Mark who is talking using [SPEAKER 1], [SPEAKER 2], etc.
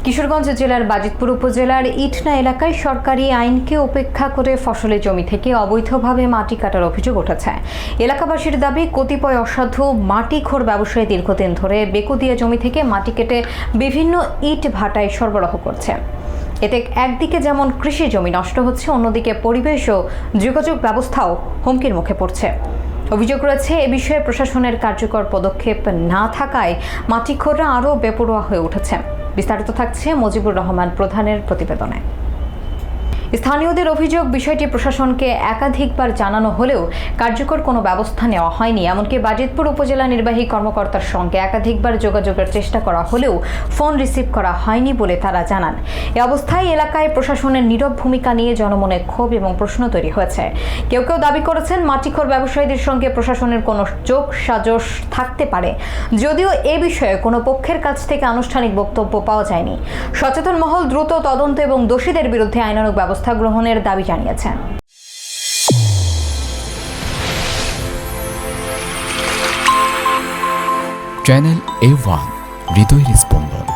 [SPEAKER 1] কিশোরগঞ্জ জেলার বাজিতপুর উপজেলার ইটনা এলাকায় সরকারি আইনকে উপেক্ষা করে ফসলের জমি থেকে অবৈধভাবে মাটি কাটার অভিযোগ উঠেছে। এলাকাবাসীর দাবি, কতিপয় অসাধু মাটিখোর ব্যবসায়ী দীর্ঘদিন ধরে বেকুদিয়া জমি থেকে মাটি কেটে বিভিন্ন ইট ভাটায় সরবরাহ করছে। এতে একদিকে যেমন কৃষি জমি নষ্ট হচ্ছে, অন্যদিকে পরিবেশ ও যোগাযোগ ব্যবস্থাও হুমকির মুখে পড়ছে। অভিযোগ রয়েছে, এ বিষয়ে প্রশাসনের কার্যকর পদক্ষেপ না থাকায় মাটিখোররা আরও বেপরোয়া হয়ে উঠেছে। বিস্তারিত থাকছে মজিবুর রহমান প্রধানের প্রতিবেদনে। স্থানীয়দের অভিযোগ, বিষয়টি প্রশাসনকে একাধিকবার জানানো হলেও কার্যকর কোনো ব্যবস্থা নেওয়া হয়নি। এমনকি বাজিতপুর উপজেলা নির্বাহী কর্মকর্তার সঙ্গে একাধিকবার যোগাযোগের চেষ্টা করা হলেও ফোন রিসিভ করা হয়নি বলে তারা জানান। এ অবস্থায় এলাকায় প্রশাসনের নীরব ভূমিকা নিয়ে জনমনে ক্ষোভ এবং প্রশ্ন তৈরি হয়েছে। কেউ কেউ দাবি করেছেন, মাটিখোর ব্যবসায়ীদের সঙ্গে প্রশাসনের কোনো যোগ সাজশ থাকতে পারে, যদিও এ বিষয়ে কোনো পক্ষের কাছ থেকে আনুষ্ঠানিক বক্তব্য পাওয়া যায়নি। সচেতন মহল দ্রুত তদন্ত এবং দোষীদের বিরুদ্ধে আইনানুগ ব্যবস্থা গ্রহণের দাবি জানিয়েছেন।
[SPEAKER 2] চ্যানেল A1 হৃদয়ের স্পন্দন।